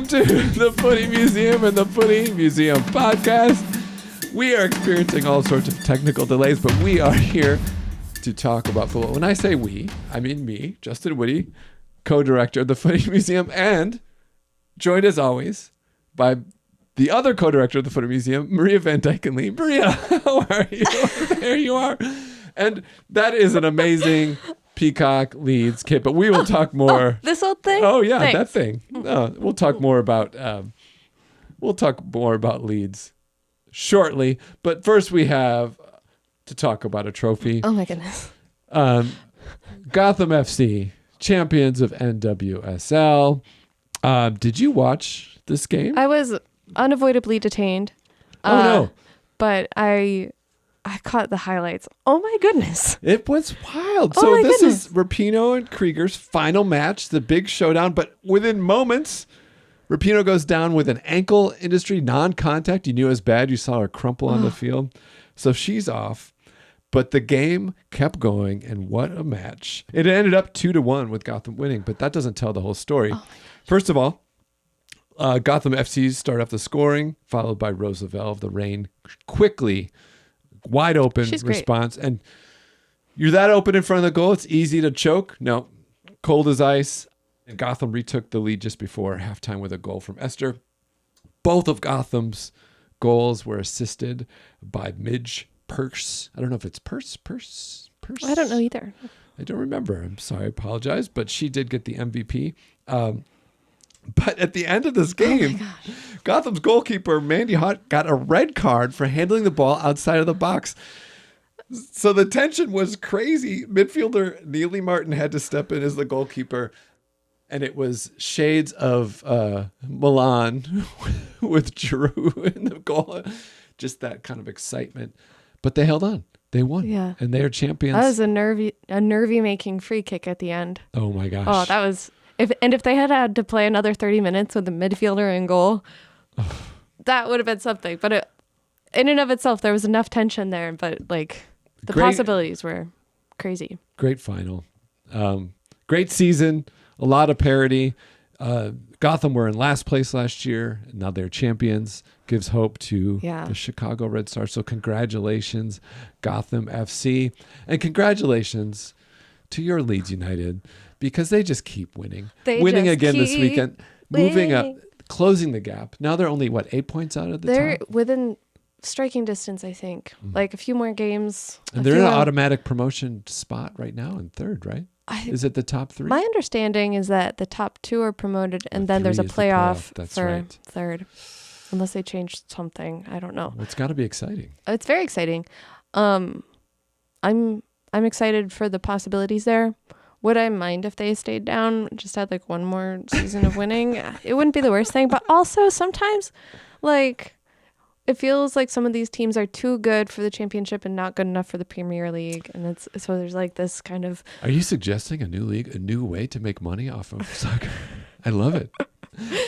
to the Footy Museum and the Footy Museum podcast. We are experiencing all sorts of technical delays, but we are here to talk about football. When I say we, I mean me, Justin Whitty, co-director of the Footy Museum, and joined as always by the other co-director of the Footy Museum, Maria Van Dykenlee. Maria, how are you? There you are. And that is an amazing Peacock Leeds kit, but we will talk more. Oh, this old thing? Oh yeah, Thanks. that thing. We'll talk more about Leeds shortly. But first, we have to talk about a trophy. Oh my goodness. Gotham FC, champions of NWSL. Did you watch this game? I was unavoidably detained. Oh no! But I caught the highlights. Oh my goodness. It was wild. Oh So my this goodness. is Rapinoe and Krieger's final match, the big showdown. But within moments, Rapinoe goes down with an ankle industry non-contact. You knew it was bad. You saw her crumple on the field. So she's off. But the game kept going, and what a match. It ended up 2-1 with Gotham winning, but that doesn't tell the whole story. First of all, Gotham FC start off the scoring, followed by Roosevelt of the Rain. Quickly, wide open She's great. response. And you're that open in front of the goal, it's easy to choke. No, cold as ice. And Gotham retook the lead just before halftime with a goal from Esther. Both of Gotham's goals were assisted by Midge Purse. I don't know if it's Purse. I don't know either. I don't remember. I'm sorry. I apologize. But she did get the MVP. But at the end of this game, Gotham's goalkeeper, Mandy Hott, got a red card for handling the ball outside of the box. So the tension was crazy. Midfielder Neely Martin had to step in as the goalkeeper. And it was shades of Milan with Giroud in the goal. Just that kind of excitement. But they held on. They won. Yeah. And they are champions. That was a nervy making free kick at the end. Oh my gosh. Oh, that was if they had had to play another 30 minutes with a midfielder in goal, that would have been something. But in and of itself, there was enough tension there. But like the possibilities were crazy. Great final. Great season. A lot of parity. Gotham were in last place last year. And now they're champions. Gives hope to the Chicago Red Stars. So congratulations, Gotham FC. And congratulations to your Leeds United, because they just keep winning. Winning again this weekend. Moving up, winning. closing the gap. Now they're only, 8 points out of the They're top? within striking distance, I think. Like a few more games. And they're in an automatic promotion spot right now in third, right? Is it the top three? My understanding is that the top two are promoted, and then there's a three is the playoff. playoff That's for right. third. Unless they changed something. I don't know. Well, it's got to be exciting. It's very exciting. I'm excited for the possibilities there. Would I mind if they stayed down, just had like one more season of winning? It wouldn't be the worst thing. But also sometimes, like, it feels like some of these teams are too good for the championship and not good enough for the Premier League. And so there's like this kind of... Are you suggesting a new league, a new way to make money off of soccer? I love it.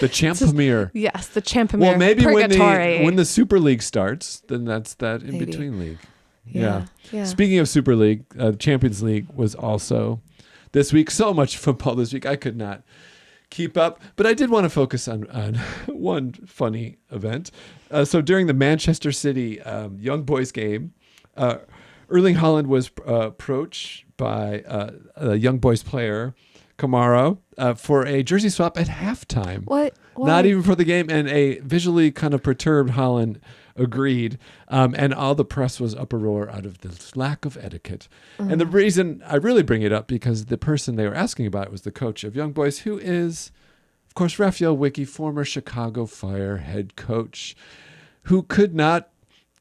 The Champamere. Yes, the Champamere. Well, maybe Purgatory. when the Super League starts, then that's that in-between league. Yeah. Speaking of Super League, Champions League was also this week. So much football this week. I could not keep up. But I did want to focus on one funny event. So during the Manchester City Young Boys game, Erling Haaland was approached by a Young Boys player, Kamara, for a jersey swap at halftime. What? Not even for the game. And a visually kind of perturbed Haaland agreed. And all the press was uproar out of the lack of etiquette. And the reason I really bring it up, because the person they were asking about was the coach of Young Boys, who is, of course, Raphael Wicke, former Chicago Fire head coach, who could not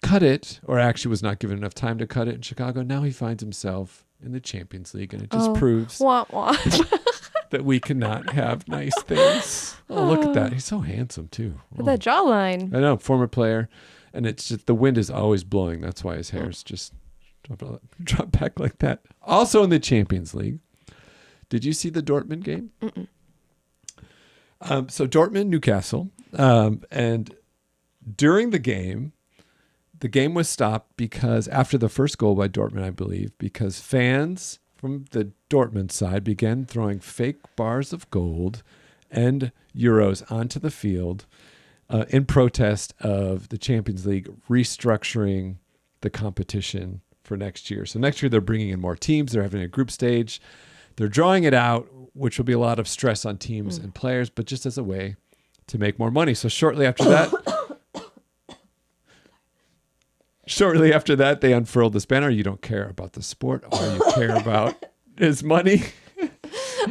cut it, or actually was not given enough time to cut it in Chicago. Now he finds himself in the Champions League, and it just proves that we cannot have nice things. Oh, look at that. He's so handsome, too. With that jawline. I know, former player. And it's just, the wind is always blowing. That's why his hair's just drop back like that. Also in the Champions League, did you see the Dortmund game? So Dortmund, Newcastle. And during the game was stopped because after the first goal by Dortmund, I believe, because fans from the Dortmund side began throwing fake bars of gold and Euros onto the field in protest of the Champions League restructuring the competition for next year. So next year they're bringing in more teams. They're having a group stage. They're drawing it out, which will be a lot of stress on teams and players, but just as a way to make more money. So shortly after that, they unfurled this banner. You don't care about the sport. All you care about is money.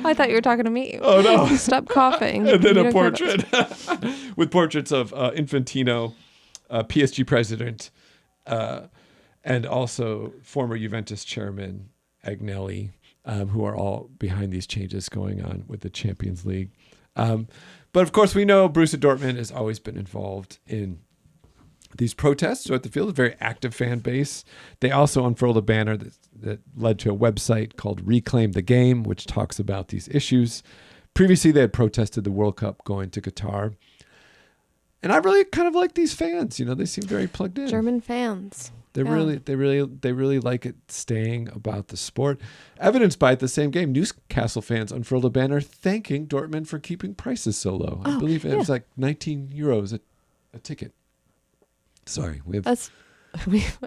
I thought you were talking to me. Oh, no. Stop coughing. And then a portrait with portraits of Infantino, PSG president, and also former Juventus chairman Agnelli, who are all behind these changes going on with the Champions League. But of course, we know Borussia Dortmund has always been involved in these protests throughout the field, a very active fan base. They also unfurled a banner that led to a website called Reclaim the Game, which talks about these issues. Previously, they had protested the World Cup going to Qatar. And I really kind of like these fans. You know, they seem very plugged in. German fans. They really like it staying about the sport. Evidenced by at the same game, Newcastle fans unfurled a banner thanking Dortmund for keeping prices so low. I believe it was like 19 euros a ticket. Sorry, I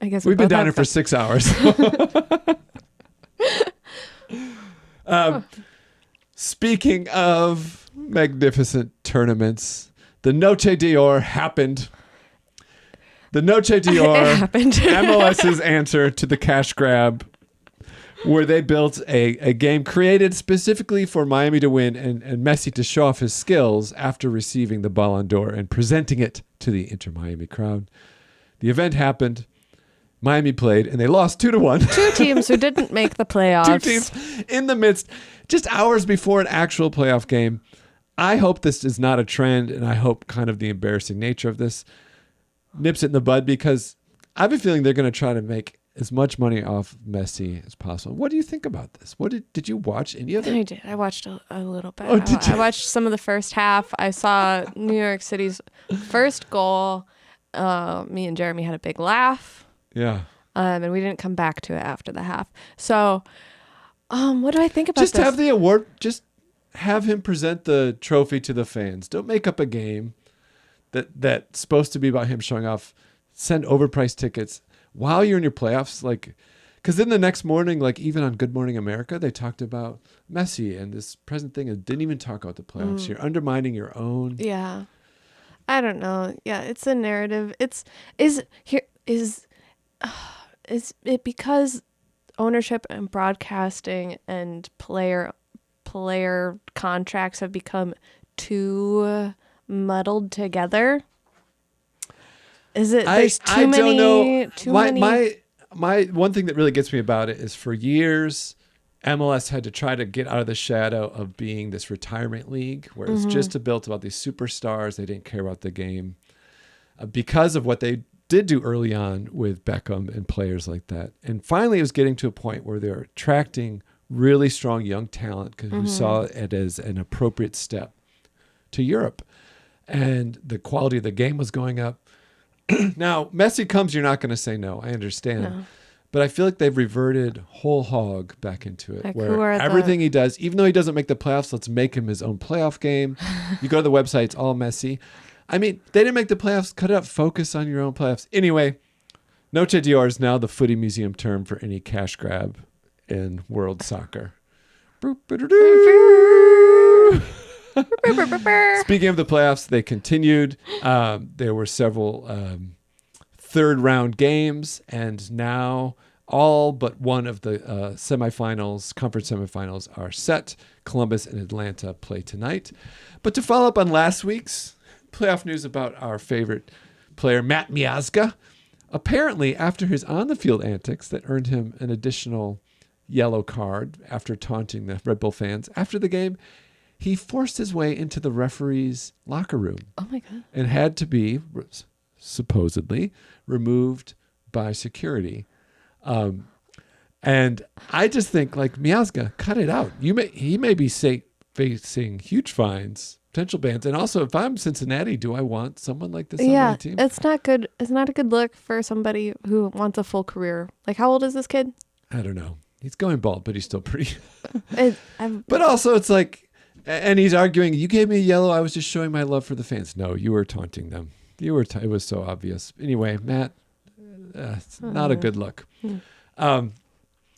guess we've been down here for 6 hours. Speaking of magnificent tournaments, the Noche d'Or happened. The Noche d'Or happened. MLS's answer to the cash grab, where they built a game created specifically for Miami to win and Messi to show off his skills after receiving the Ballon d'Or and presenting it to the Inter Miami crowd. The event happened. Miami played, and they lost 2-1. Two teams who didn't make the playoffs. Two teams in the midst, just hours before an actual playoff game. I hope this is not a trend, and I hope kind of the embarrassing nature of this nips it in the bud, because I have a feeling they're going to try to make as much money off Messi as possible. What do you think about this? What did you watch any of it? I did. I watched a little bit. Oh, did you? I watched some of the first half. I saw New York City's first goal. Me and Jeremy had a big laugh. Yeah. And we didn't come back to it after the half. So, what do I think about just this? Have the award. Just have him present the trophy to the fans. Don't make up a game that's supposed to be about him showing off. Send overpriced tickets while you're in your playoffs, like, because then the next morning, like even on Good Morning America, they talked about Messi and this present thing and didn't even talk about the playoffs. You're undermining your own. Yeah. I don't know. Yeah, it's a narrative. Is it because ownership and broadcasting and player contracts have become too muddled together? Is it there's too many? Don't know. My one thing that really gets me about it is for years MLS had to try to get out of the shadow of being this retirement league where it was just built about these superstars. They didn't care about the game because of what they did do early on with Beckham and players like that. And finally, it was getting to a point where they're attracting really strong young talent who saw it as an appropriate step to Europe. And the quality of the game was going up. Now, Messi comes, you're not going to say no. I understand. No. But I feel like they've reverted whole hog back into it, like where everything he does, even though he doesn't make the playoffs, let's make him his own playoff game. You go to the website, it's all Messi. I mean, they didn't make the playoffs. Cut it up. Focus on your own playoffs. Anyway, Noche d'Or is now the Footy Museum term for any cash grab in world soccer. Speaking of the playoffs, they continued. There were several third round games, and now all but one of the conference semifinals are set. Columbus and Atlanta play tonight. But to follow up on last week's playoff news about our favorite player, Matt Miazga, apparently after his on-the-field antics that earned him an additional yellow card after taunting the Red Bull fans, after the game, he forced his way into the referee's locker room. Oh, my God. And had to be supposedly removed by security. And I just think, like, Miazga, cut it out. He may be facing huge fines, potential bans. And also, if I'm Cincinnati, do I want someone like this on my team? It's not good. It's not a good look for somebody who wants a full career. Like, how old is this kid? I don't know. He's going bald, but he's still pretty. But also, it's like, And he's arguing, you gave me a yellow. I was just showing my love for the fans. No, you were taunting them. It was so obvious. Anyway, Matt, it's not a good look.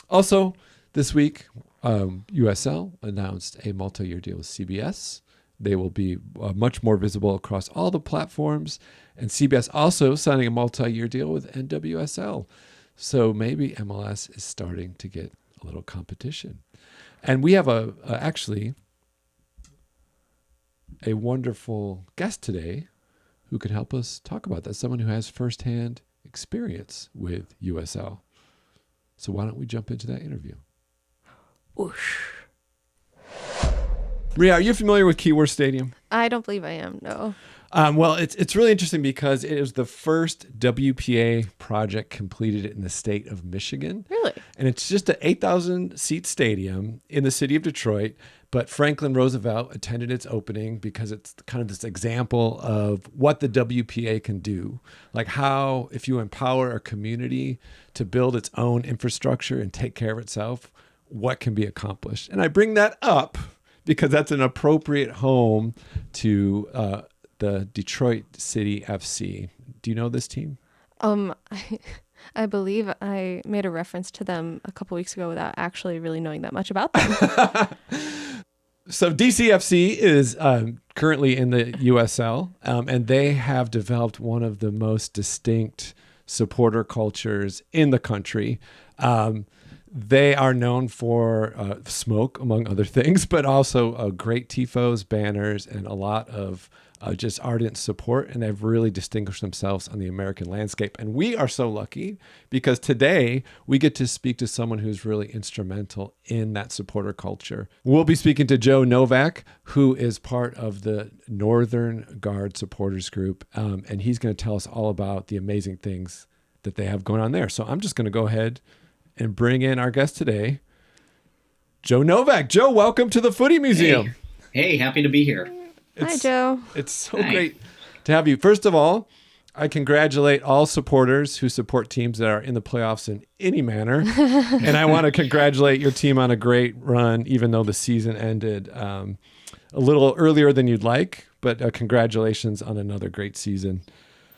Also, this week, USL announced a multi-year deal with CBS. They will be much more visible across all the platforms. And CBS also signing a multi-year deal with NWSL. So maybe MLS is starting to get a little competition. And we have actually a wonderful guest today who can help us talk about that. Someone who has firsthand experience with USL. So why don't we jump into that interview? Whoosh. Maria, are you familiar with Keyworth Stadium? I don't believe I am, no. Well, it's really interesting because it was the first WPA project completed in the state of Michigan. Really? And it's just an 8,000 seat stadium in the city of Detroit. But Franklin Roosevelt attended its opening because it's kind of this example of what the WPA can do. Like how, if you empower a community to build its own infrastructure and take care of itself, what can be accomplished. And I bring that up because that's an appropriate home to the Detroit City FC. Do you know this team? I believe I made a reference to them a couple weeks ago without actually really knowing that much about them. So DCFC is currently in the USL, and they have developed one of the most distinct supporter cultures in the country. They are known for smoke, among other things, but also great TIFOs, banners, and a lot of just ardent support. And they've really distinguished themselves on the American landscape. And we are so lucky because today we get to speak to someone who's really instrumental in that supporter culture. We'll be speaking to Joe Novak, who is part of the Northern Guard supporters group. And he's going to tell us all about the amazing things that they have going on there. So I'm just going to go ahead and bring in our guest today, Joe Novak. Joe, welcome to the Footy Museum. Hey, happy to be here. Hi, Joe. It's so great to have you. First of all, I congratulate all supporters who support teams that are in the playoffs in any manner. And I want to congratulate your team on a great run, even though the season ended a little earlier than you'd like. But congratulations on another great season.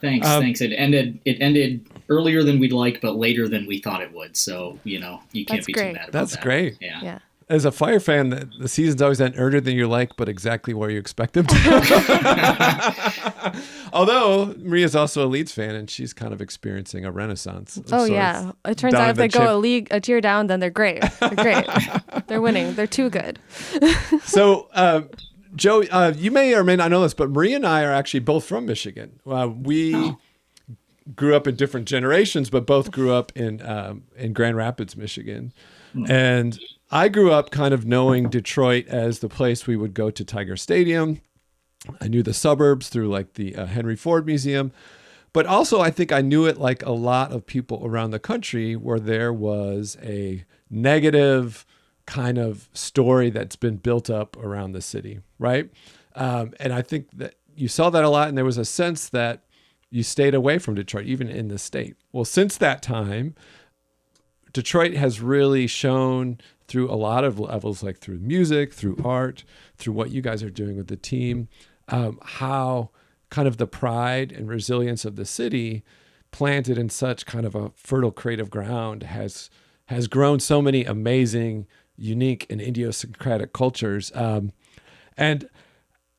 Thanks. It ended earlier than we'd like, but later than we thought it would. So, you can't That's be great. too mad about that. That's great. Yeah. As a Fire fan, the season's always end earlier than you like, but exactly where you expect them to. Although Maria's also a Leeds fan, and she's kind of experiencing a renaissance. Yeah. It turns out if they go a tier down, then they're great. They're great. They're winning. They're too good. So, Joe, you may or may not know this, but Maria and I are actually both from Michigan. We grew up in different generations, but both grew up in Grand Rapids, Michigan. And I grew up kind of knowing Detroit as the place we would go to Tiger Stadium. I knew the suburbs through like the Henry Ford Museum. But also I think I knew it like a lot of people around the country where there was a negative kind of story that's been built up around the city, right? And I think that you saw that a lot, and there was a sense that you stayed away from Detroit, even in the state. Well, since that time, Detroit has really shown through a lot of levels, like through music, through art, through what you guys are doing with the team, how kind of the pride and resilience of the city planted in such kind of a fertile creative ground has grown so many amazing, unique, and idiosyncratic cultures. And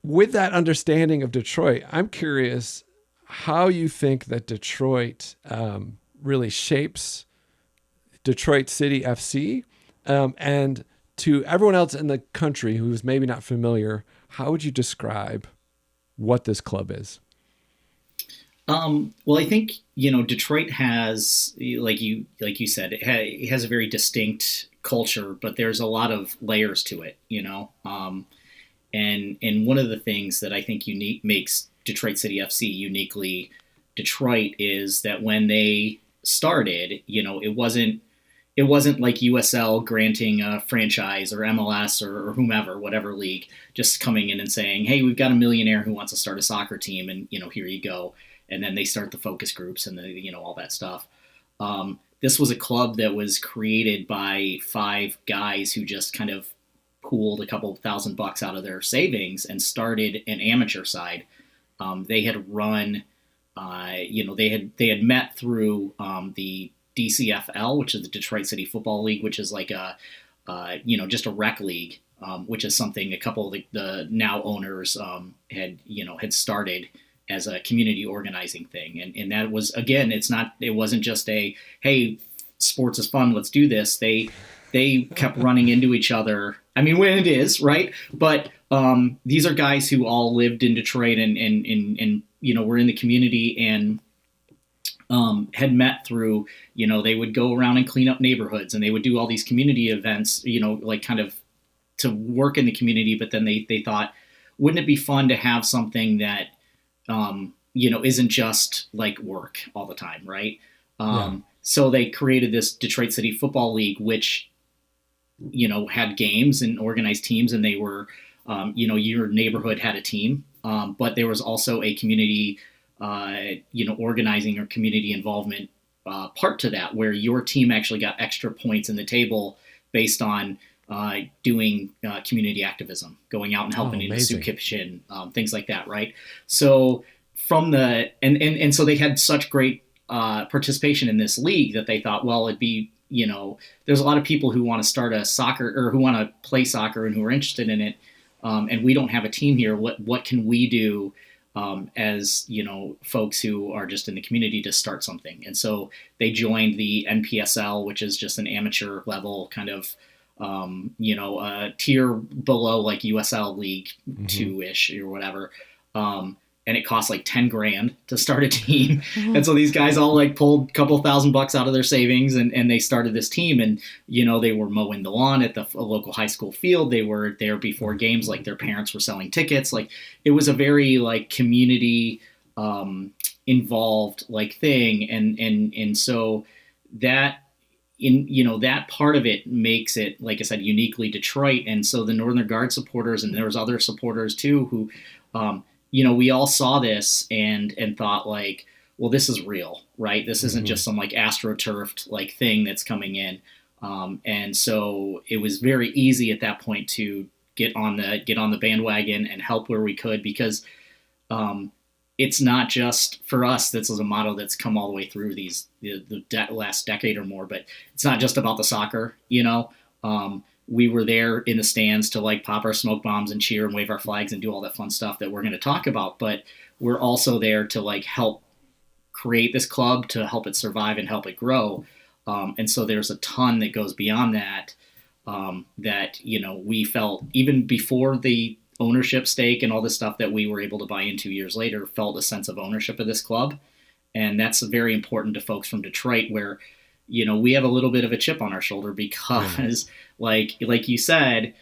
with that understanding of Detroit, I'm curious how you think that Detroit really shapes Detroit City FC, and to everyone else in the country who's maybe not familiar, how would you describe what this club is? Well, I think, Detroit has, like you said, it has a very distinct culture, but there's a lot of layers to it, and one of the things that I think makes Detroit City FC uniquely Detroit is that when they started, it wasn't like USL granting a franchise or MLS or whomever, whatever league, just coming in and saying, hey, we've got a millionaire who wants to start a soccer team, and, here you go. And then they start the focus groups and all that stuff. This was a club that was created by 5 guys who just kind of pooled a couple $1,000 out of their savings and started an amateur side. They had run, they had met through the DCFL, which is the Detroit City Football League, which is like just a rec league, which is something a couple of the now owners had started as a community organizing thing. And that was, again, it wasn't just a, hey, sports is fun, let's do this. They kept running into each other. I mean, when it is, right? But these are guys who all lived in Detroit and were in the community and had met through, they would go around and clean up neighborhoods, and they would do all these community events, like kind of to work in the community. But then they thought, wouldn't it be fun to have something that, isn't just like work all the time, right? So they created this Detroit City Football League, which, had games and organized teams, and they were, your neighborhood had a team, but there was also a community, organizing or community involvement part to that, where your team actually got extra points in the table based on doing community activism, going out and helping in the soup kitchen, things like that, right? So from and so they had such great participation in this league that they thought, well, it'd be, there's a lot of people who want to start a soccer or who want to play soccer and who are interested in it, and we don't have a team here. What can we do as folks who are just in the community to start something? And so they joined the NPSL, which is just an amateur level kind of a tier below like USL League 2-ish or whatever. And it costs like $10,000 to start a team. And so these guys all like pulled a couple $1,000 out of their savings and they started this team. And, they were mowing the lawn at the local high school field. They were there before games, like their parents were selling tickets. Like it was a very like community involved like thing. And so that, that part of it makes it, like I said, uniquely Detroit. And so the Northern Guard supporters, and there was other supporters too, who, we all saw this and thought like, well, this is real, right? This isn't just some like astroturfed like thing that's coming in. And so it was very easy at that point to get on the bandwagon and help where we could, because it's not just for us. This is a motto that's come all the way through the last decade or more, but it's not just about the soccer, we were there in the stands to like pop our smoke bombs and cheer and wave our flags and do all that fun stuff that we're going to talk about. But we're also there to like help create this club, to help it survive and help it grow. And so there's a ton that goes beyond that, we felt even before the ownership stake and all this stuff that we were able to buy into years later, felt a sense of ownership of this club. And that's very important to folks from Detroit, where, we have a little bit of a chip on our shoulder because like you said,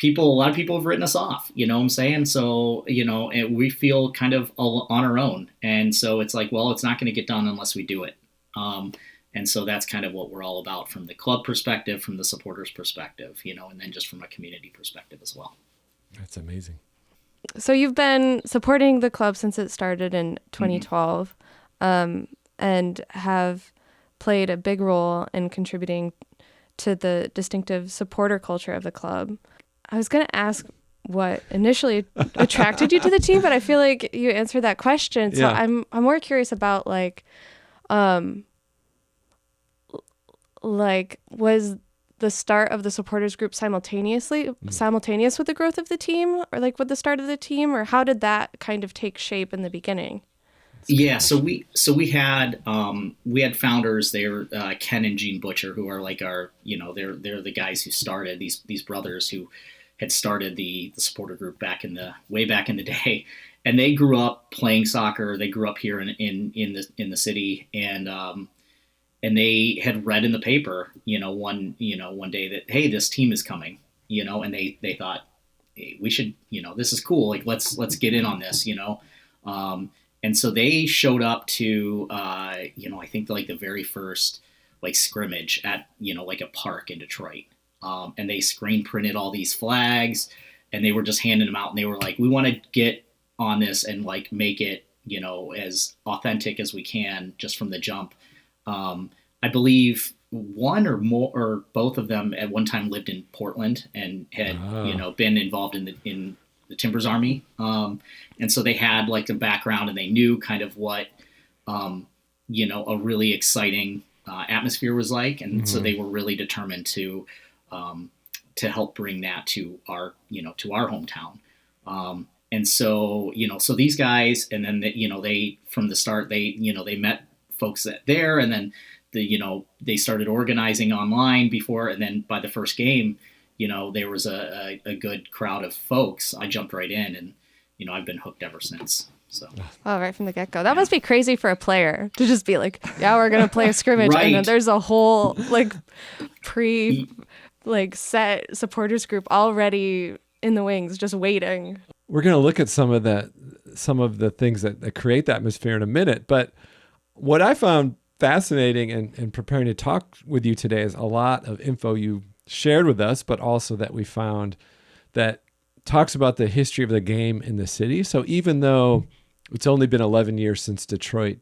a lot of people have written us off, you know what I'm saying? So, and we feel kind of on our own. And so it's like, well, it's not going to get done unless we do it. And so that's kind of what we're all about from the club perspective, from the supporters perspective, and then just from a community perspective as well. That's amazing. So you've been supporting the club since it started in 2012, and have played a big role in contributing to the distinctive supporter culture of the club. I was going to ask what initially attracted you to the team, but I feel like you answered that question. So I'm more curious about like was the start of the supporters group simultaneous with the growth of the team, or like with the start of the team, or how did that kind of take shape in the beginning? Yeah, so we had founders there, Ken and Gene Butcher, who are like our, they're the guys who started these brothers who had started the supporter group way back in the day, and they grew up playing soccer. They grew up here in the city, and they had read in the paper, one day that, hey, this team is coming, and they thought, hey, we should, this is cool, like let's get in on this, and so they showed up to, I think like the very first like scrimmage at, like a park in Detroit. And they screen printed all these flags, and they were just handing them out. And they were like, we want to get on this and like make it, as authentic as we can just from the jump. I believe one or more or both of them at one time lived in Portland and had been involved in the Timbers Army, and so they had like the background and they knew kind of what a really exciting atmosphere was like, and so they were really determined to help bring that to our hometown. And so so these guys, and then they from the start they met folks there, and then they started organizing online before, and then by the first game, there was a good crowd of folks. I jumped right in, and I've been hooked ever since. So right from the get-go. That must be crazy for a player to just be like, yeah, we're gonna play a scrimmage, right. And then there's a whole set supporters group already in the wings just waiting. We're going to look at some of the things that create the atmosphere in a minute, but what I found fascinating in preparing to talk with you today is a lot of info you shared with us, but also that we found that talks about the history of the game in the city. So even though it's only been 11 years since Detroit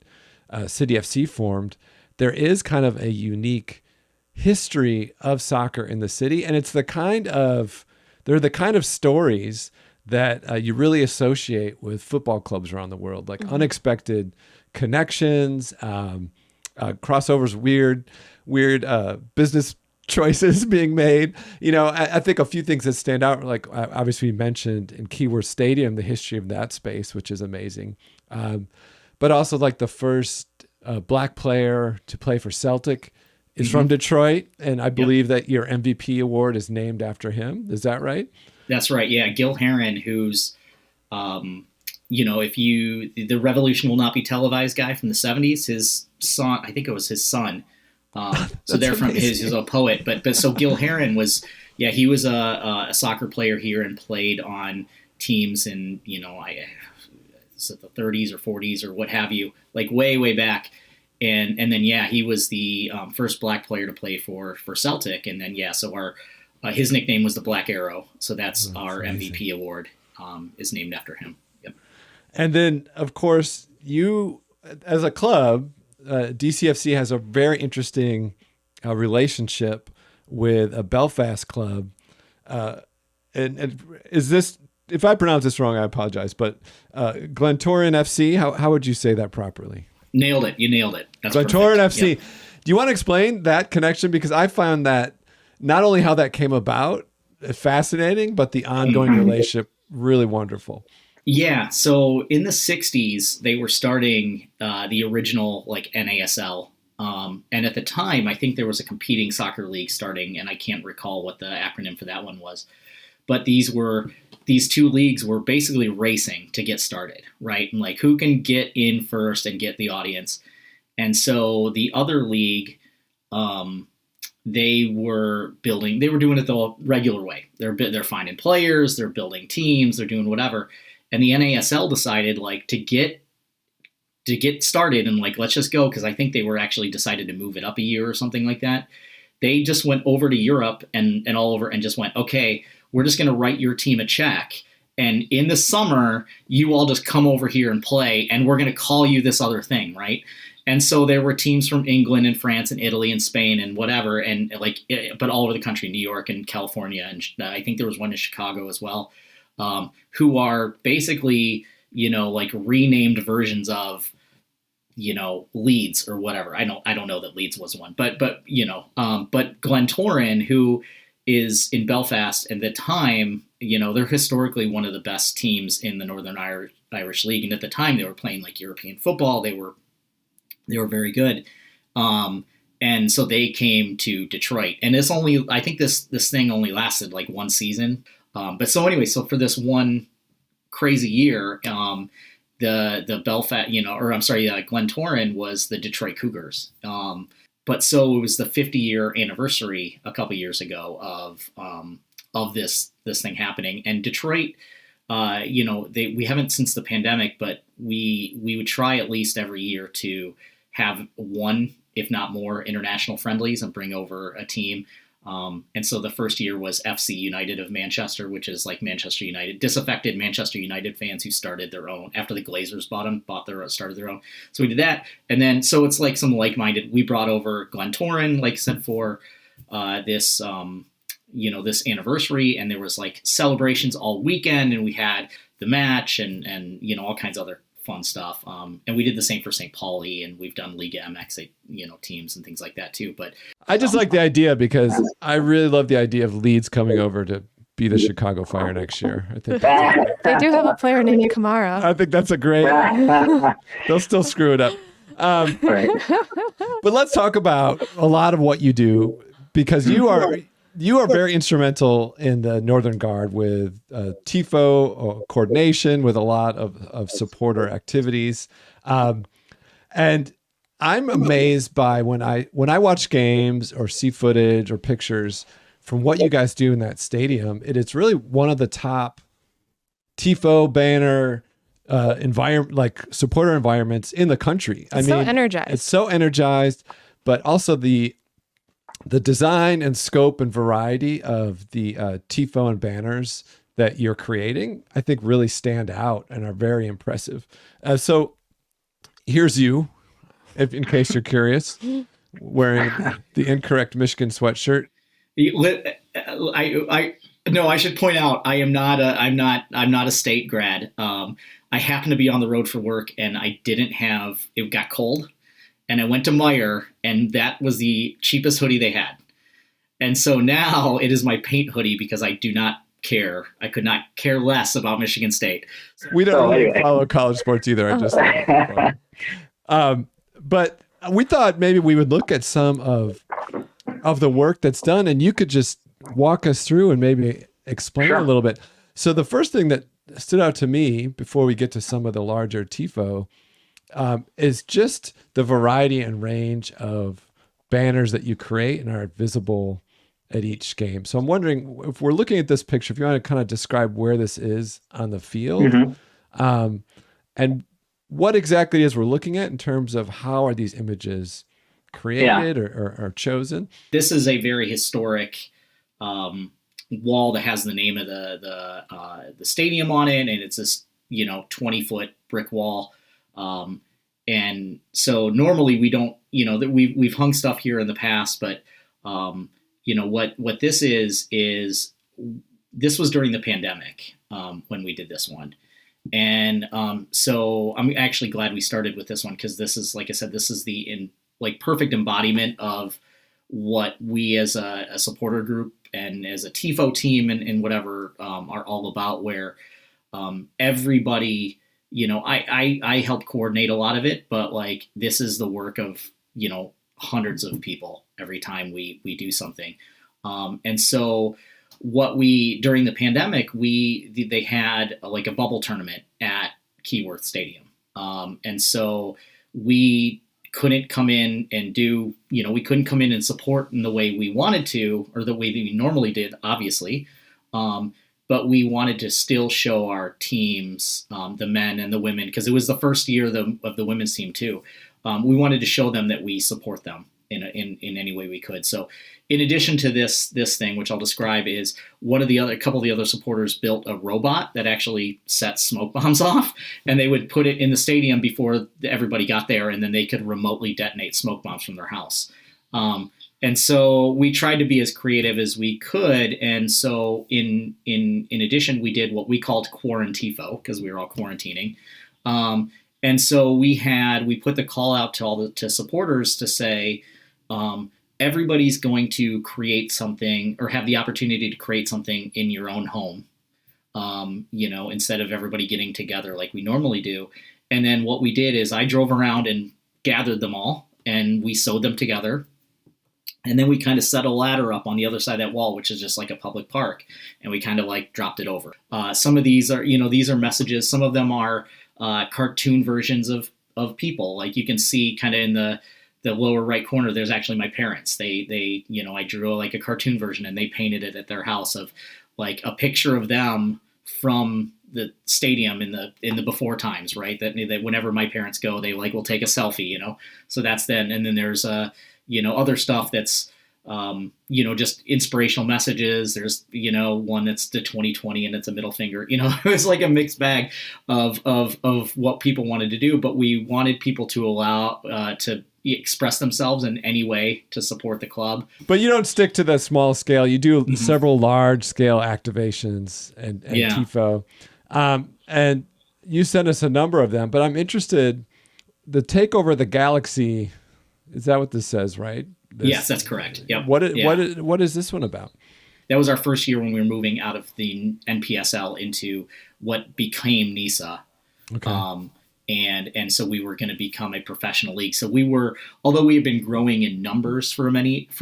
City FC formed, there is kind of a unique history of soccer in the city, and they're the kind of stories that you really associate with football clubs around the world, like unexpected connections, crossovers, weird business choices being made. I think a few things that stand out, like obviously we mentioned in Keyworth Stadium, the history of that space, which is amazing. But also like the first black player to play for Celtic is from Detroit. And I believe that your MVP award is named after him. Is that right? That's right. Yeah. Gil Heron, who's, the Revolution Will Not Be Televised guy from the 70s, his son, I think it was his son. So they're from he's a poet, but so Gil Heron was, he was a soccer player here and played on teams in, the 30s or 40s or what have you, like way back. And then, he was the first black player to play for Celtic. And then, so his nickname was the Black Arrow. So that's our amazing. MVP award is named after him. Yep. And then, of course, you, as a club, DCFC has a very interesting relationship with a Belfast club. And is this, if I pronounce this wrong, I apologize, but Glentoran FC, how would you say that properly? Nailed it. You nailed it. That's Glentoran perfect. FC. Yep. Do you want to explain that connection? Because I found that not only how that came about fascinating, but the ongoing relationship really wonderful. Yeah. So in the 60s, they were starting the original NASL. And at the time, I think there was a competing soccer league starting, and I can't recall what the acronym for that one was. But these two leagues were basically racing to get started, right? And who can get in first and get the audience. And so the other league, they were doing it the regular way. They're finding players, they're building teams, they're doing whatever. And the NASL decided to get started and let's just go, because I think they were actually decided to move it up a year or something like that. They just went over to Europe and all over and just went, okay, we're just going to write your team a check. And in the summer, you all just come over here and play, and we're going to call you this other thing, right? And so there were teams from England and France and Italy and Spain and whatever, and but all over the country, New York and California, and I think there was one in Chicago as well, who are basically, renamed versions of, Leeds or whatever. I don't know that Leeds was one, but Glentoran, who is in Belfast at the time, they're historically one of the best teams in the Northern Irish League, and at the time they were playing European football. They were very good, and so they came to Detroit. And I think this thing only lasted one season. But so anyway, so for this one crazy year, the Belfast, Glentoran was the Detroit Cougars. But so it was the 50-year anniversary a couple years ago of this thing happening. And Detroit, we haven't since the pandemic, but we would try at least every year to have one, if not more, international friendlies and bring over a team. And so the first year was FC United of Manchester, which is like Manchester United, disaffected Manchester United fans who started their own after the Glazers started their own. So we did that. And then, so it's like some like-minded, we brought over Glenn Torren, like I said, for this, this anniversary, and there was like celebrations all weekend, and we had the match and all kinds of other fun stuff. And we did the same for St. Pauli, and we've done Liga MX, teams and things like that too. But I just like the idea because I really love the idea of Leeds coming over to be the Chicago Fire next year. I think they do have a player named Kamara. I think that's a great. They'll still screw it up. Right. But let's talk about a lot of what you do, because you are very instrumental in the Northern Guard with TIFO coordination, with a lot of supporter activities. And I'm amazed by when I watch games or see footage or pictures from what you guys do in that stadium. It's really one of the top TIFO banner environment, like supporter environments in the country. It's so energized. It's so energized, but also the design and scope and variety of the TIFO and banners that you're creating, I think really stand out and are very impressive. So here's you, in case you're curious, wearing the incorrect Michigan sweatshirt. I should point out, I'm not a state grad. I happened to be on the road for work, and it got cold. And I went to Meijer, and that was the cheapest hoodie they had. And so now it is my paint hoodie because I do not care. I could not care less about Michigan State. We don't really follow college sports either. I just, but we thought maybe we would look at some of the work that's done, and you could just walk us through and maybe explain a little bit. So the first thing that stood out to me before we get to some of the larger TIFO is just the variety and range of banners that you create and are visible at each game. So I'm wondering, if we're looking at this picture, if you want to kind of describe where this is on the field, and what exactly it is we're looking at in terms of how are these images created or chosen. This is a very historic wall that has the name of the stadium on it, and it's this 20-foot brick wall. And so normally we don't, that we've hung stuff here in the past, but, what this is this was during the pandemic, when we did this one. And, so I'm actually glad we started with this one, because this is, like I said, this is the perfect embodiment of what we as a supporter group and as a TIFO team and whatever, are all about, where, everybody, I help coordinate a lot of it, but this is the work of, hundreds of people every time we do something. And so during the pandemic, they had a bubble tournament at Keyworth Stadium. And so we couldn't come in and we couldn't come in and support in the way we wanted to, or the way that we normally did, obviously. But we wanted to still show our teams, the men and the women, because it was the first year of the women's team too. We wanted to show them that we support them in any way we could. So in addition to this thing, which I'll describe, is a couple of the other supporters built a robot that actually sets smoke bombs off, and they would put it in the stadium before everybody got there, and then they could remotely detonate smoke bombs from their house. And so we tried to be as creative as we could. And so in addition, we did what we called quarantifo, because we were all quarantining. And so we put the call out to supporters to say, everybody's going to create something, or have the opportunity to create something in your own home, instead of everybody getting together like we normally do. And then what we did is I drove around and gathered them all, and we sewed them together. And then we kind of set a ladder up on the other side of that wall, which is just like a public park. And we kind of dropped it over. Some of these are, these are messages. Some of them are cartoon versions of people. Like you can see kind of in the lower right corner, there's actually my parents. They I drew a cartoon version, and they painted it at their house of a picture of them from the stadium in the before times, right? That whenever my parents go, they will take a selfie, So that's then. And then there's other stuff that's just inspirational messages. There's, one that's the 2020 and it's a middle finger. It was like a mixed bag of what people wanted to do, but we wanted people to allow to express themselves in any way to support the club. But you don't stick to the small scale. You do several large scale activations and TIFO. And you sent us a number of them, but I'm interested, the takeover of the Galaxy, is that what this says, right? Yes, that's correct. Yep. What is this one about? That was our first year when we were moving out of the NPSL into what became NISA. Okay. And so we were going to become a professional league. So although we had been growing in numbers for a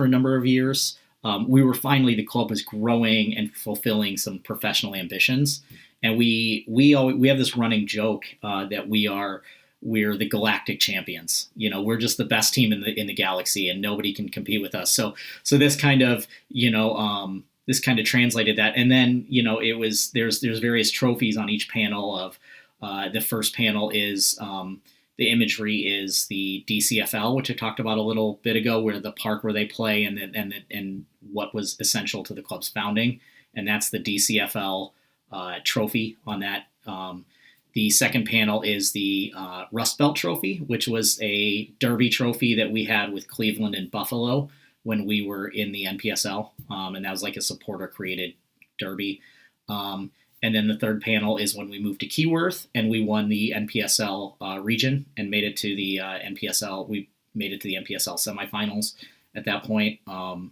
number of years, the club was growing and fulfilling some professional ambitions. And we have this running joke that we're the galactic champions. We're just the best team in the galaxy, and nobody can compete with us. So this kind of translated that. And then there's various trophies on each panel. Of the first panel is the imagery is the DCFL, which I talked about a little bit ago, where the park where they play and what was essential to the club's founding, and that's the DCFL trophy on that. The second panel is the Rust Belt Trophy, which was a derby trophy that we had with Cleveland and Buffalo when we were in the NPSL, and that was like a supporter-created derby. And then the third panel is when we moved to Keyworth and we won the NPSL region and made it to the NPSL. We made it to the NPSL semifinals at that point. And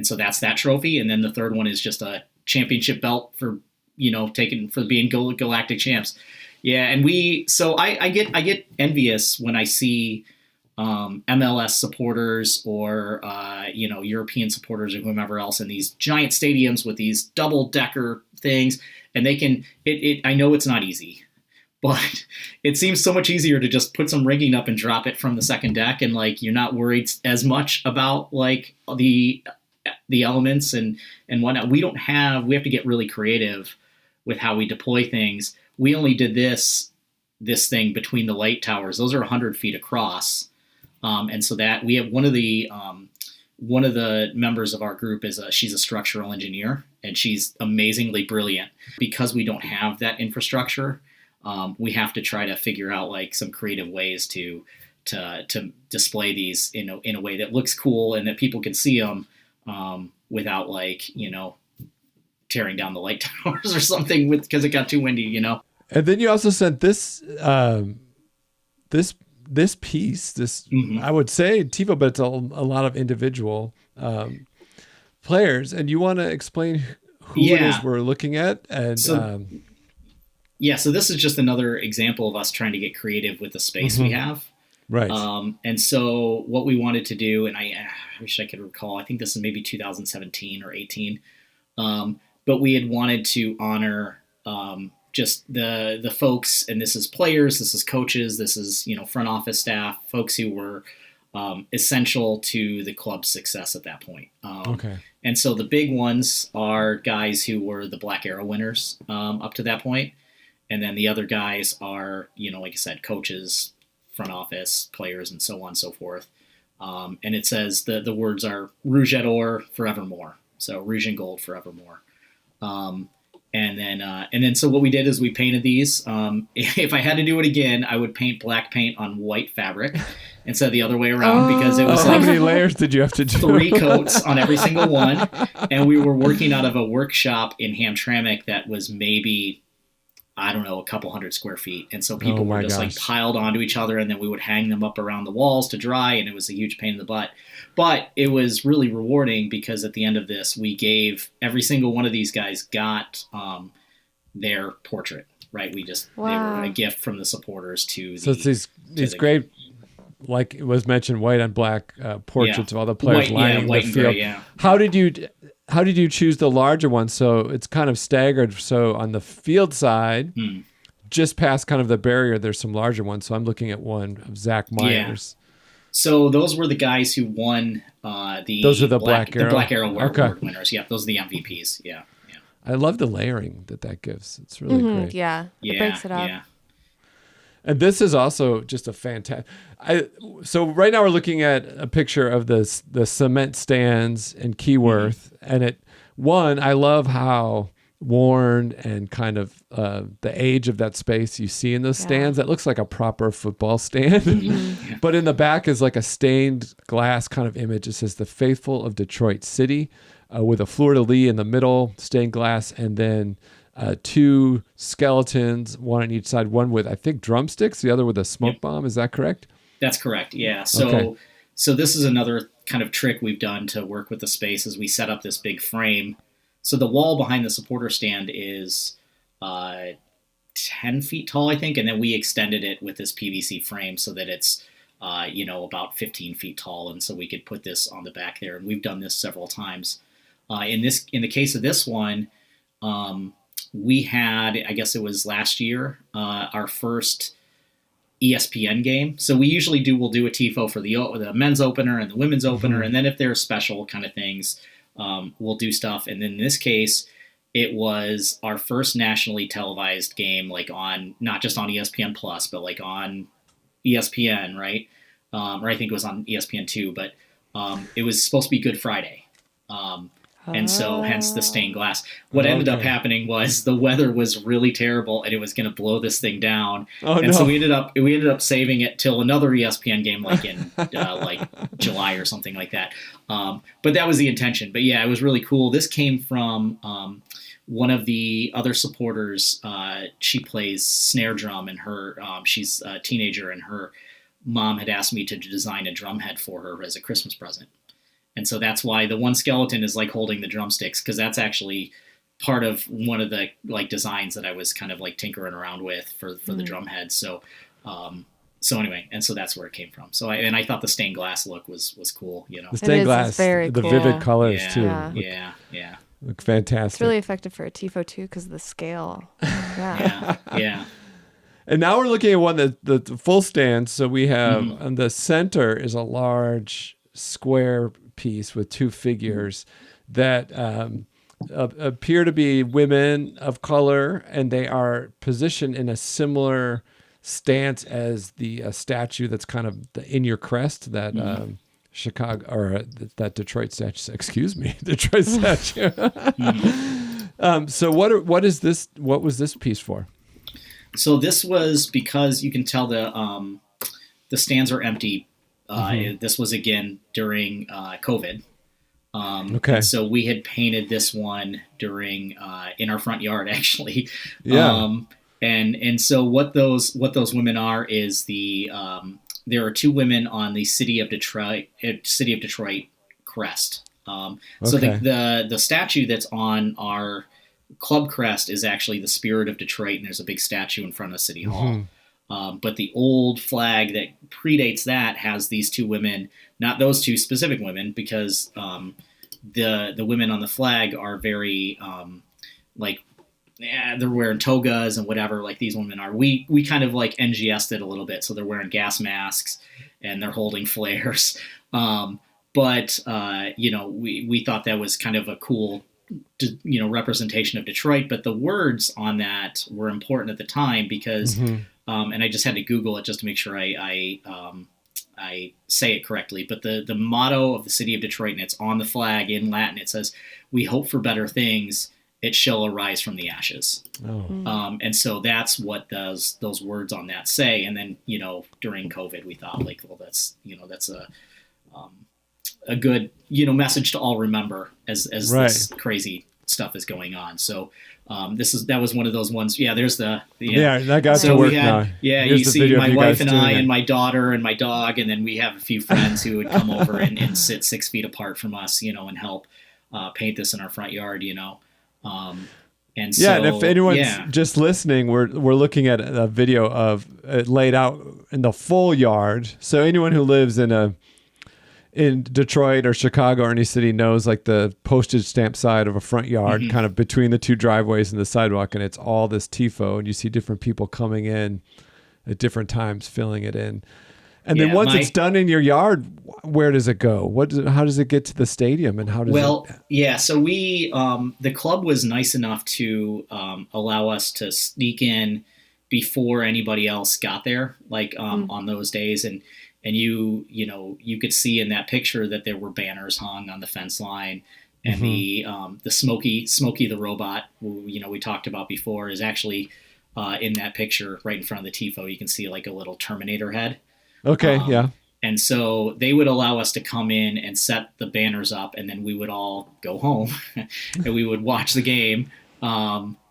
so that's that trophy. And then the third one is just a championship belt for being galactic champs. Yeah, and I get envious when I see MLS supporters or European supporters or whomever else in these giant stadiums with these double-decker things, and they can. I know it's not easy, but it seems so much easier to just put some rigging up and drop it from the second deck, and you're not worried as much about the elements and whatnot. We have to get really creative with how we deploy things. We only did this thing between the light towers. Those are 100 feet across. And so that we have one of the members of our group she's a structural engineer, and she's amazingly brilliant. Because we don't have that infrastructure, we have to try to figure out some creative ways to display these in a way that looks cool and that people can see them without tearing down the light towers or something because it got too windy, And then you also sent this piece, I would say TIFO, but it's a lot of individual players. And you want to explain who it is we're looking at? And so this is just another example of us trying to get creative with the space we have. Right. And so what we wanted to do, and I wish I could recall, I think this is maybe 2017 or 18, but we had wanted to honor just the folks, and this is players, this is coaches, this is front office staff, folks who were essential to the club's success at that point. Okay. And so the big ones are guys who were the Black Arrow winners up to that point, and then the other guys are like I said, coaches, front office, players, and so on and so forth. And it says the words are Rouge et Or forevermore, so Rouge and Gold forevermore. And then so what we did is we painted these. If I had to do it again, I would paint black paint on white fabric instead of the other way around because it was how many layers did you have to do? 3 coats on every single one. And we were working out of a workshop in Hamtramck that was maybe, I don't know, a couple hundred square feet. And so people were just piled onto each other, and then we would hang them up around the walls to dry, and it was a huge pain in the butt. But it was really rewarding because at the end of this, we gave every single one of these guys got their portrait, right? They were a gift from the supporters to So it's these great, like it was mentioned, white and black portraits of all the players lining the field. Gray, How did you choose the larger one? So it's kind of staggered. So on the field side, just past kind of the barrier, there's some larger ones. So I'm looking at one of Zach Myers. Yeah. So those were the guys who won Those are the Black Arrow? The Black Arrow Award winners. Yeah, those are the MVPs. Yeah. I love the layering that gives. It's really great. Yeah. It breaks it up. Yeah. And this is also just a fantastic. So right now we're looking at a picture of the cement stands in Keyworth, and I love how worn and kind of the age of that space you see in those stands. That looks like a proper football stand. But in the back is like a stained glass kind of image. It says the Faithful of Detroit City with a fleur-de-lis in the middle, stained glass, and then two skeletons, one on each side, one with, I think, drumsticks, the other with a smoke bomb. Is that correct? That's correct. Yeah. So this is another kind of trick we've done to work with the space as we set up this big frame. So the wall behind the supporter stand is 10 feet tall, I think, and then we extended it with this PVC frame so that it's about 15 feet tall, and so we could put this on the back there. And we've done this several times. In the case of this one, we had, I guess it was last year, our first ESPN game. So we'll do a TIFO for the men's opener and the women's opener, and then if there's special kind of things, we'll do stuff. And then in this case, it was our first nationally televised game, like on not just on ESPN Plus, but like on ESPN, right? Or I think it was on ESPN2, but it was supposed to be Good Friday. And so hence the stained glass. What ended up happening was the weather was really terrible and it was going to blow this thing down. So we ended up saving it till another ESPN game, like in like July or something like that. But that was the intention. But yeah, it was really cool. This came from one of the other supporters. She plays snare drum, and she's a teenager, and her mom had asked me to design a drum head for her as a Christmas present. And so that's why the one skeleton is like holding the drumsticks, because that's actually part of one of the like designs that I was kind of like tinkering around with for the drum head. So anyway, and so that's where it came from. So I thought the stained glass look was cool, you know. The stained glass, the cool. vivid colors too. Yeah. Look fantastic. It's really effective for a TIFO too because of the scale. Yeah. And now we're looking at one the full stand. So we have on the center is a large square piece with two figures that appear to be women of color, and they are positioned in a similar stance as the statue that's kind of in your crest, that Chicago or that Detroit statue. Excuse me, Detroit statue. So what is this? What was this piece for? So this was because you can tell the stands are empty. This was again during COVID. So we had painted this one during in our front yard, actually. And so what those women are is there are two women on the City of Detroit crest. So the statue that's on our club crest is actually the Spirit of Detroit, and there's a big statue in front of City Hall. But the old flag that predates that has these two women, not those two specific women, because the women on the flag are very they're wearing togas and whatever, like these women are. We kind of like NGS'd it a little bit, so they're wearing gas masks and they're holding flares. But we thought that was kind of a cool representation of Detroit. But the words on that were important at the time because. And I just had to Google it just to make sure I say it correctly. But the motto of the City of Detroit, and it's on the flag in Latin, it says, "We hope for better things. It shall arise from the ashes." And so that's what those words on that say. And then during COVID, we thought like, well, that's a good message to all remember as this crazy stuff is going on. So. That was one of those ones. Yeah, there's that got to work now. Yeah, you see my wife and I and my daughter and my dog, and then we have a few friends who would come over and sit 6 feet apart from us, and help paint this in our front yard, And so, and if anyone's just listening, we're looking at a video of it laid out in the full yard. So anyone who lives in Detroit or Chicago or any city knows like the postage stamp side of a front yard, kind of between the two driveways and the sidewalk, and it's all this TIFO, and you see different people coming in at different times filling it in. And then once it's done in your yard, where does it go? How does it get to the stadium, and how does so we the club was nice enough to allow us to sneak in before anybody else got there, like on those days. And you could see in that picture that there were banners hung on the fence line, and the Smokey the robot, who, we talked about before, is actually in that picture right in front of the TIFO. You can see like a little Terminator head. Okay, yeah. And so they would allow us to come in and set the banners up, and then we would all go home and we would watch the game.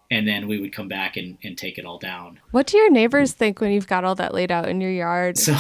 And then we would come back and take it all down. What do your neighbors think when you've got all that laid out in your yard? So,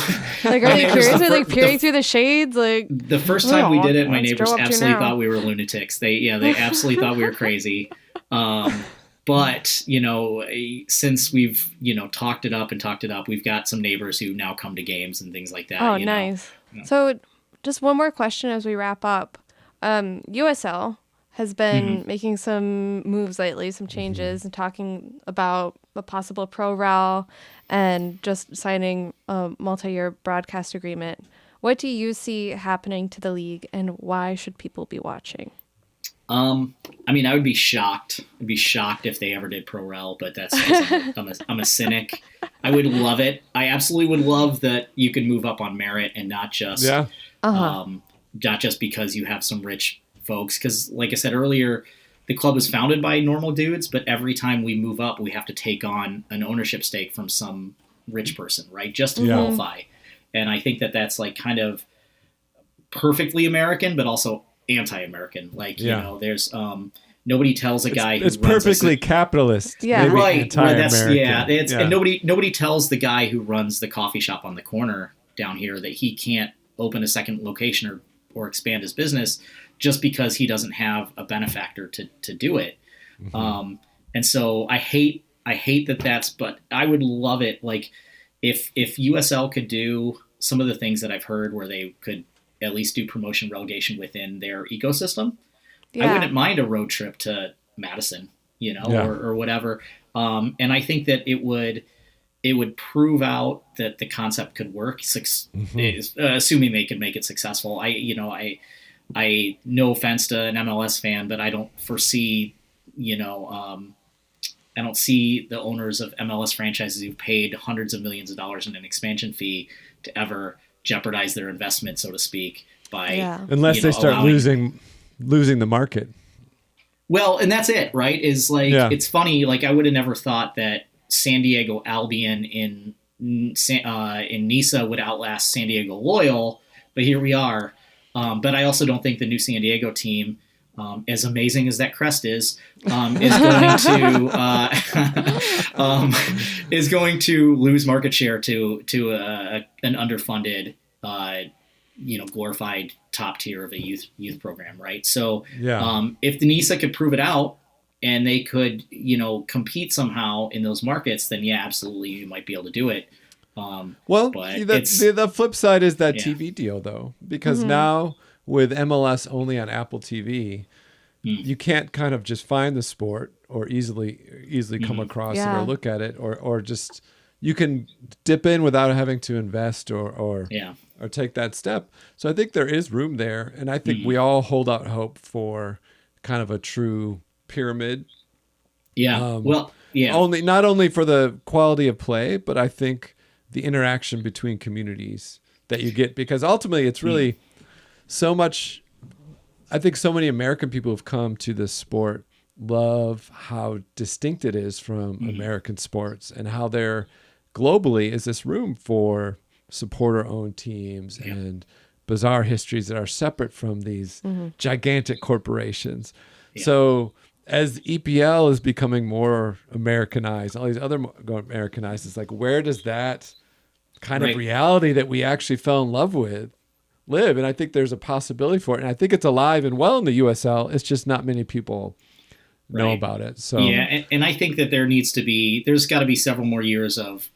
like, are they curious? Are they peering through the shades? Like, the first time we did it, my neighbors absolutely thought we were lunatics. They absolutely thought we were crazy. But, since we've, talked it up, we've got some neighbors who now come to games and things like that. Oh, nice. So just one more question as we wrap up. USL has been making some moves lately, some changes, and talking about a possible pro rel and just signing a multi-year broadcast agreement. What do you see happening to the league, and why should people be watching? I would be shocked. I'd be shocked if they ever did pro rel, but that's I'm a cynic. I would love it. I absolutely would love that you can move up on merit and not just not just because you have some rich folks, because like I said earlier, the club was founded by normal dudes, but every time we move up, we have to take on an ownership stake from some rich person, right? Just to qualify. And I think that that's like kind of perfectly American, but also anti-American. Like, there's nobody tells a guy who it's perfectly capitalist. Yeah. Right. Anti-American. And nobody tells the guy who runs the coffee shop on the corner down here that he can't open a second location or expand his business just because he doesn't have a benefactor to do it. And so I hate that's, but I would love it. Like if USL could do some of the things that I've heard where they could at least do promotion relegation within their ecosystem, I wouldn't mind a road trip to Madison, or whatever. And I think that it would prove out that the concept could work, assuming they could make it successful. I no offense to an MLS fan, but I don't foresee, I don't see the owners of MLS franchises who've paid hundreds of millions of dollars in an expansion fee to ever jeopardize their investment, so to speak, by unless they start losing the market. Well, and that's it, right? Is like it's funny. Like I would have never thought that San Diego Albion in Nisa would outlast San Diego Loyal, but here we are. But I also don't think the new San Diego team, as amazing as that crest is going to lose market share to an underfunded, glorified top tier of a youth program, right? So if the NISA could prove it out and they could, compete somehow in those markets, then absolutely you might be able to do it. The flip side is that TV deal, though, because now with MLS only on Apple TV, you can't kind of just find the sport or easily come across it or look at it, or just you can dip in without having to invest or take that step. So I think there is room there, and I think we all hold out hope for kind of a true pyramid. Not only for the quality of play, but I think the interaction between communities that you get, because ultimately it's really so much. I think so many American people who've come to this sport love how distinct it is from American sports, and how there globally is this room for supporter-owned teams and bizarre histories that are separate from these gigantic corporations. So as EPL is becoming more Americanized, all these other Americanized, it's like, where does that kind of reality that we actually fell in love with live? And I think there's a possibility for it. And I think it's alive and well in the USL. It's just not many people know about it. So and I think that there's got to be several more years of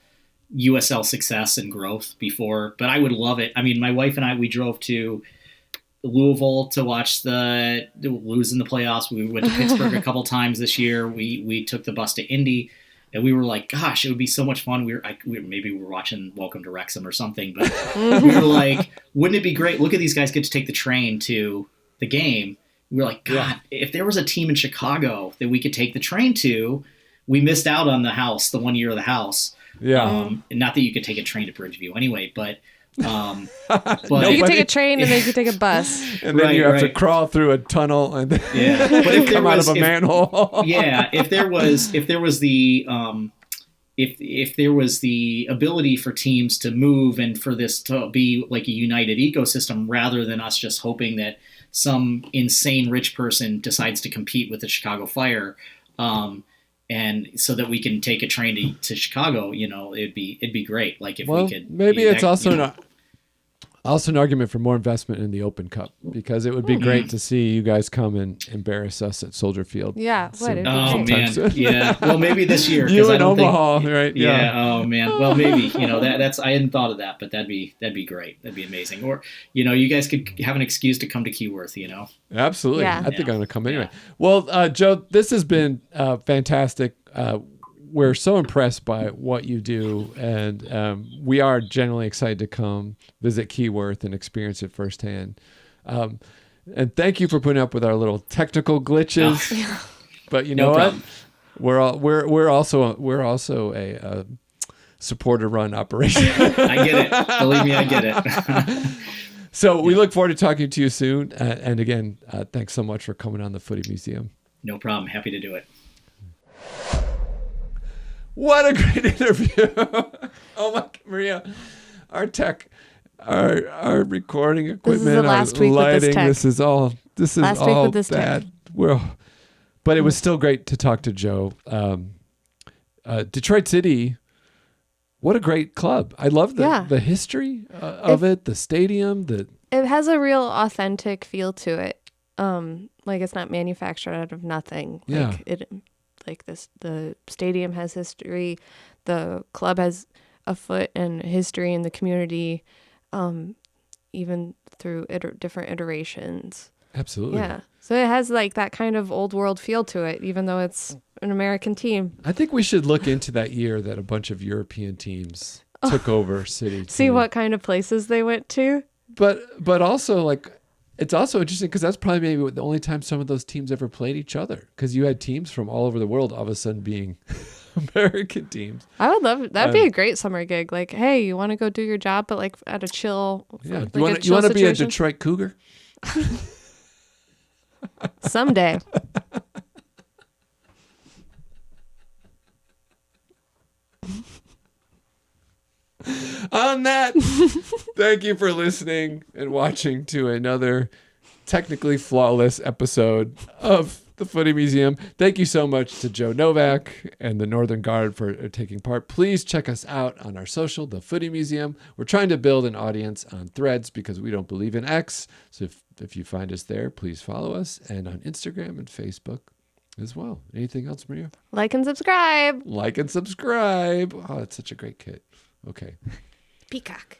USL success and growth before, but I would love it. I mean, my wife and I, we drove to Louisville to watch the lose in the playoffs. We went to Pittsburgh a couple times this year. We took the bus to Indy, and we were like, gosh, it would be so much fun. Maybe we were watching Welcome to Wrexham or something, but we were like, wouldn't it be great? Look at these guys get to take the train to the game. We were like, God, if there was a team in Chicago that we could take the train to, we missed out on the 1 year of the house. Yeah. And not that you could take a train to Bridgeview anyway, but You can take a train and then you can take a bus. And then you have to crawl through a tunnel and then But if come out of a manhole. if there was the if there was the ability for teams to move and for this to be like a united ecosystem rather than us just hoping that some insane rich person decides to compete with the Chicago Fire, and so that we can take a train to Chicago, it'd be great. Like if we could. Maybe it's also also an argument for more investment in the Open Cup, because it would be great to see you guys come and embarrass us at Soldier Field. Yeah. What? Oh man. Yeah. Well, maybe this year. You in Omaha, right? Yeah. Oh man. Well, maybe that's I hadn't thought of that, but that'd be great. That'd be amazing. Or you guys could have an excuse to come to Keyworth. Absolutely. Yeah. I think I'm going to come anyway. Well, Joe, this has been fantastic. We're so impressed by what you do, and we are generally excited to come visit Keyworth and experience it firsthand. And thank you for putting up with our little technical glitches. But you know what? We're also a supporter-run operation. I get it. Believe me, I get it. So we look forward to talking to you soon. And again, thanks so much for coming on the Footy Museum. No problem. Happy to do it. What a great interview. Oh my, Maria, our tech, our recording equipment, our lighting, this is all bad. But it was still great to talk to Joe. Detroit City, what a great club. I love the history of it, the stadium. It has a real authentic feel to it. Like it's not manufactured out of nothing. Yeah. The stadium has history. The club has a foot in history in the community, even through different iterations. Absolutely. Yeah. So it has like that kind of old world feel to it, even though it's an American team. I think we should look into that year that a bunch of European teams took over City. See what kind of places they went to. But also it's also interesting because that's probably maybe the only time some of those teams ever played each other, because you had teams from all over the world all of a sudden being American teams. I would love it. That'd be a great summer gig. Like, hey, you want to go do your job, but like at a chill. Yeah. Like you want to be a Detroit Cougar? Someday. On that, thank you for listening and watching to another technically flawless episode of the Footy Museum. Thank you so much to Joe Novak and the Northern Guard for taking part. Please check us out on our social, the Footy Museum. We're trying to build an audience on Threads because we don't believe in X. So if you find us there, please follow us, and on Instagram and Facebook as well. Anything else, Maria? Like and subscribe. Like and subscribe. Oh, that's such a great kit. Okay. Peacock.